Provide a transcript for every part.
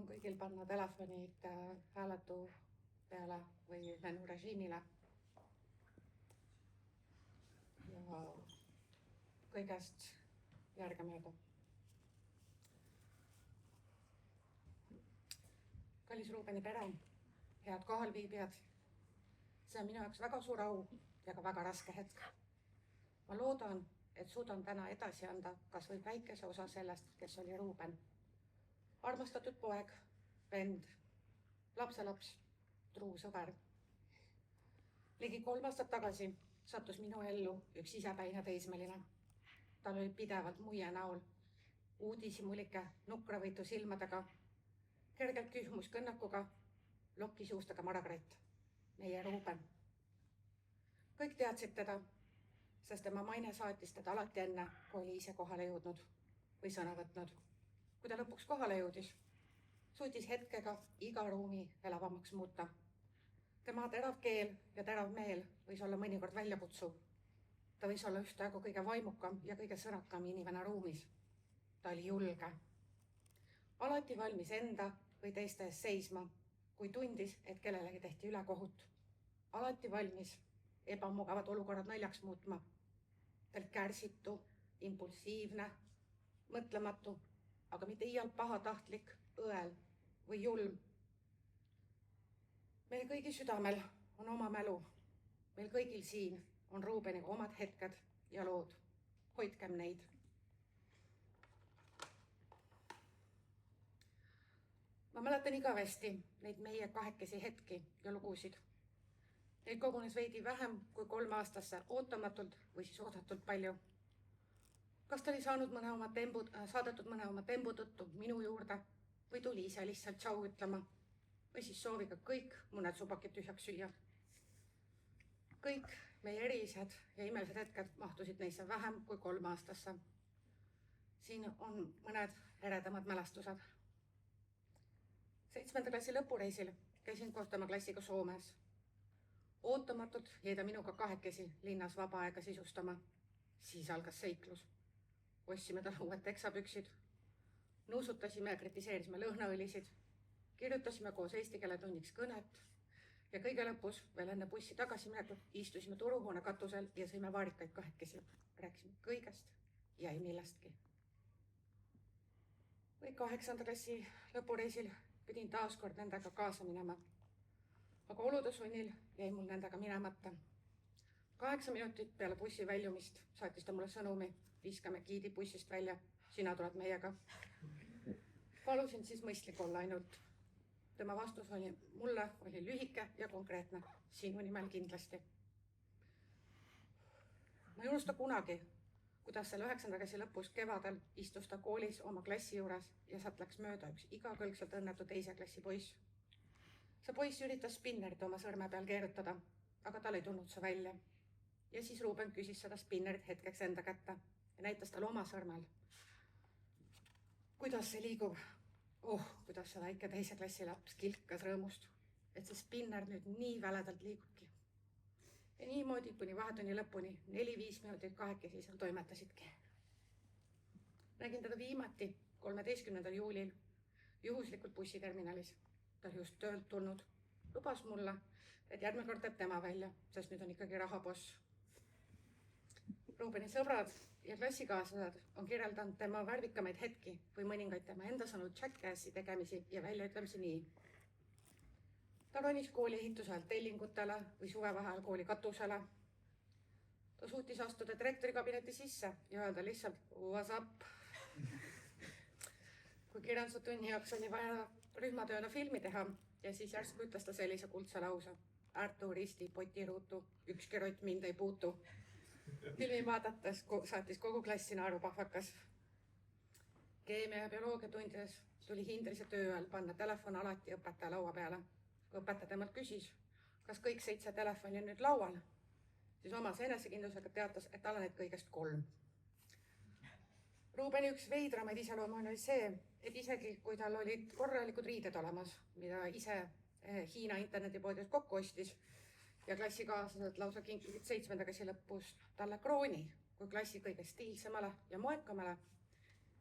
Palun kõigil panna telefonid hääletu peale või lennurežiimile. Ja kõigest järgemööda. Kallis Ruubeni pere, head kohalviibijad. See on minu jaoks väga suur au ja ka väga raske hetk. Ma loodan, et suudan täna edasi anda kas või väikese osa sellest, kes oli Ruuben. Armastatud poeg, vend, lapselaps, truu sõber. Ligi 3 aastat tagasi sattus minu ellu üks isepäine teismeline. Tal oli pidevalt muie näol, uudishimulike nukravõitu silmadega, kergelt kühmus kõnnakuga, lokisuustega Margaret, meie Ruuben. Kõik teadsid teda, sest tema maine saatis teda alati enne, kui oli ise kohale jõudnud või sõna võtnud. Kui ta lõpuks kohale jõudis, suutis hetkega iga ruumi elavamaks muuta. Tema terav keel ja terav meel võis olla mõnikord väljakutsuv. Ta võis olla ühtaegu kõige vaimukam ja kõige sõnakam inimene ruumis. Ta oli julge. Alati valmis enda või teiste ees seisma, kui tundis, et kellelegi tehti ülekohut. Alati valmis ebamugavad olukorrad naljaks muutma. Tal kärsitu, impulsiivne, mõtlematu, aga mitte iial pahatahtlik, õel või julm. Meil kõigi südamel on oma mälu. Meil kõigil siin on Ruubeniga omad hetked ja lood. Hoidkem neid. Ma mäletan igavesti neid meie kahekesi hetki ja lugusid. Neid kogunes veidi vähem kui 3 aastasse ootamatult või siis oodatult palju. Kas ta oli saadetud mõne oma tembu tõttu minu juurde või tuli ise lihtsalt tšau ütlema või siis sooviga kõik mõned subakid tühjaks süüa. Kõik meie erilised ja imelised hetked mahtusid neisse vähem kui 3 aastasse. Siin on mõned eredamad mälestused. 7. klassi lõpureisil käisin koos tema klassiga Soomes. Ootamatult jäi ta minuga kahekesi linnas vaba aega sisustama. Siis algas seiklus. Ostsime talle uued teksapüksid. Nuusutasime ja kritiseerisime lõhnaõlisid. Kirjutasime koos eesti keele tunniks kõnet. Ja kõige lõpus, veel enne bussi tagasiminekut, istusime turuhoone katusel ja sõime vaarikaid kahekesi. Rääkisime kõigest ja ei millestki. Või 8. klassi lõpureisil pidin taaskord nendega kaasa minema. Aga olude sunnil jäi mul nendega minemata. 8 minutit peale bussi väljumist saatis ta mulle sõnumi. Viskame giidi bussist välja. Sina tuled meiega. Palusin siis mõistlik olla ainult. Tema vastus mulle oli lühike ja konkreetne. Sinu nimel kindlasti. Ma ei unusta kunagi, kuidas selle 9. klassi lõpus kevadel istus ta koolis oma klassi juures ja sealt läks mööda üks igakõlgselt õnnetu 2. klassi poiss. See poiss üritas spinnerit oma sõrme peal keerutada, aga tal ei tulnud see välja. Ja siis Ruuben küsis seda spinnerit hetkeks enda kätte ja näitas tal oma sõrmel. Kuidas see liigub? Kuidas see väike 2. klassi laps kilkas rõõmust, et see spinner nüüd nii väledalt liigubki. Ja niimoodi kuni vahetunni lõpuni 4-5 minutit kahekesi seal toimetasidki. Nägin teda viimati 13. juulil juhuslikult bussiterminalis. Ta oli just töölt tulnud. Lubas mulle, et järgmine kord teeb tema välja, sest nüüd on ikkagi rahaboss. Ruubeni sõbrad ja klassikaaslased on kirjeldanud tema värvikamaid hetki või mõningaid tema enda sõnul jackassi tegemisi ja väljaütlemisi nii. Ta ronis kooli ehituse ajal tellingutele või suvevaheajal kooli katusele. Ta suutis astuda direktori kabineti sisse ja öelda lihtsalt what's up. Kui kirjandustunni jaoks oli vaja rühmatööna filmi teha ja siis järsku ütles ta sellise kuldse lause. Ärtu risti potiruutu, ükski rott mind ei puutu. Filmi vaadates saatis kogu klassi naerupahvakas. Keemia ja bioloogia tundides tuli hindrise töö ajal panna telefon alati õpetaja laua peale. Kui õpetaja temalt küsis, kas kõik 7 telefoni on nüüd laual, siis omas enesekindlusega teatas, et tal on neid kõigest 3. Ruubeni üks veidramaid iseloomu oli see, et isegi kui tal olid korralikud riided olemas, mida ise Hiina internetipoodides kokku ostis ja klassikaaslased lausa kinkisid 7. klassi lõpus talle krooni kui klassi kõige stiilsemale ja moekamale,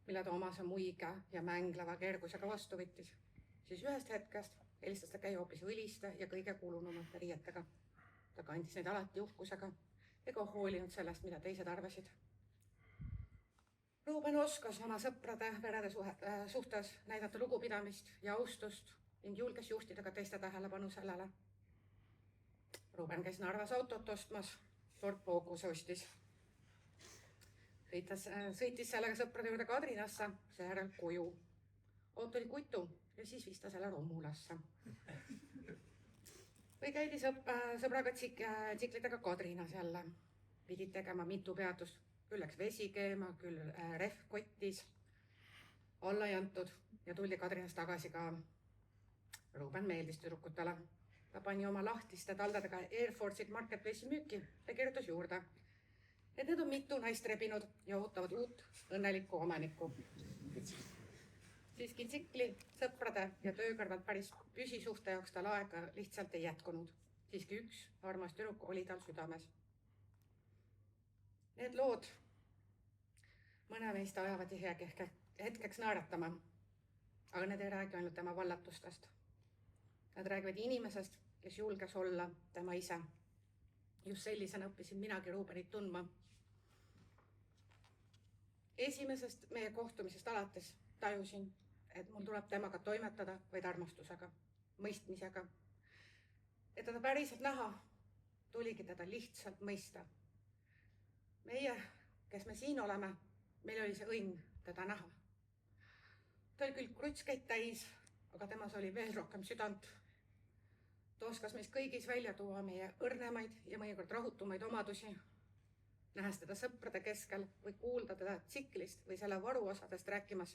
mille ta omase muiga ja mängleva kergusega vastu võttis. siis ühest hetkest helistas ta käia hoopis õliste ja kõige kulunumate riietega. Ta kandis neid alati uhkusega ega hoolinud sellest, mida teised arvasid. Ruuben oskas oma sõprade perede suhtes näidata lugupidamist ja austust ning julges juhtida ka teiste tähelepanu sellele. Ruuben käis Narvas autot ostmas, Ford Focus ostis. Sõitis sellega sõprade juurde Kadrinasse, seejärel koju. Auto oli kutu ja siis viis ta selle Romulasse. Või käidi sõbraga tsiklitega Kadrinas jälle. Pidid tegema mitu peatust. Küll läks vesi keema, küll rehv kottis, alla ei antud ja tuldi Kadrinas tagasi ka. Ruuben meeldis tüdrukutele. Ta pani oma lahtiste taldadega Air Force'id Marketplace'i müüki ja kirjutas juurde, et need on mitu naist rebinud ja ootavad uut õnnelikku omanikku. Siiski tsikli, sõprade ja töö kõrvalt päris püsisuhte jaoks tal aega lihtsalt ei jätkunud. Siiski üks armas tüdruk oli tal südames. Need lood mõne meist ajavad hetkeks naeratama, aga need ei räägi ainult tema vallatustest. Nad räägivad inimesest, kes julges olla tema ise. Just sellisena õppisin minagi Ruubenit tundma. Esimesest meie kohtumisest alates tajusin, et mul tuleb temaga toimetada vaid armastusega, mõistmisega. Et teda päriselt näha, tuligi teda lihtsalt mõista. Meie, kes me siin oleme, meil oli see õnn teda näha. Ta oli küll krutskeid täis, aga temas oli veel rohkem südant. Ta oskas meis kõigis välja tuua meie õrnemaid ja mõnikord rahutumaid omadusi. Nähes teda sõprade keskel või kuulda teda tsiklist või selle varuosadest rääkimas,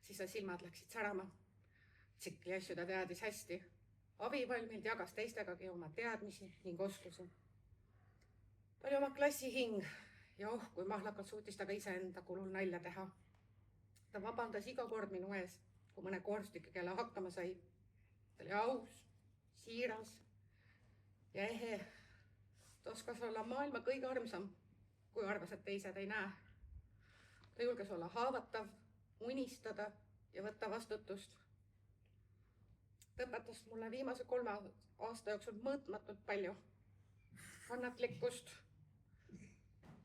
siis ta silmad läksid särama. Tsikli asju ta teadis hästi. Abivalmilt jagas teistegagi oma teadmisi ning oskusi. Ta oli oma klassi hing ja kui mahlakalt suutis ta ka iseenda kulul nalja teha. Ta vabandas iga kord minu ees, kui mõne koorstüki kelle hakkama sai. Ta oli aus, siiras ja ehe. Ta oskas olla maailma kõige armsam, kui arvas, et teised ei näe. Ta julges olla haavatav, unistada ja võtta vastutust. Ta õpetas mulle viimase 3 aasta jooksul mõõtmatult palju. Kannatlikkust,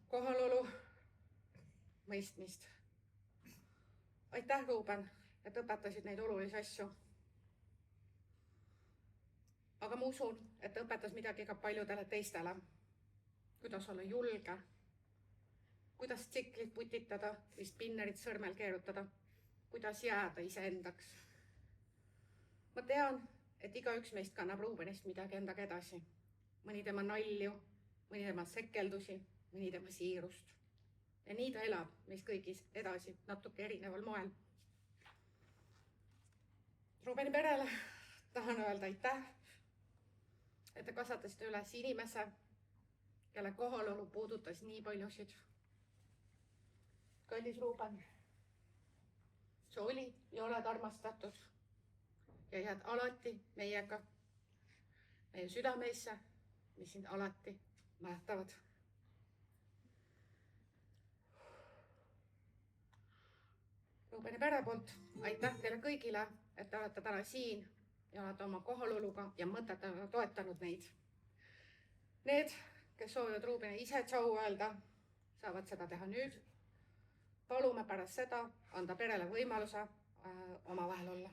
kohalolu, mõistmist. Aitäh, Ruuben, et õpetasid neid olulisi asju. Aga ma usun, et õpetas midagi ka paljudele teistele. Kuidas olla julge, kuidas tsiklit putitada või spinnerit sõrmel keerutada, kuidas jääda iseendaks. Ma tean, et igaüks meist kannab Ruubenist midagi endaga edasi. Mõni tema nalju, mõni tema sekeldusi, mõni tema siirust. Ja nii ta elab meis kõigis edasi natuke erineval moel. Ruubeni perele tahan öelda aitäh, et te kasvatasite üles inimese, kelle kohalolu puudutas nii paljusid. Kallis Ruuben, sa olid ja oled armastatud ja jääd alati meiega, meie südameisse, mis sind alati mäletavad. Ruubeni pere poolt aitäh teile kõigile, et te olete täna siin ja olete oma kohaloluga ja mõtetega toetanud neid. Need, kes soovivad Ruubeni ise tšau öelda, saavad seda teha nüüd. Palume pärast seda anda perele võimaluse oma vahel olla.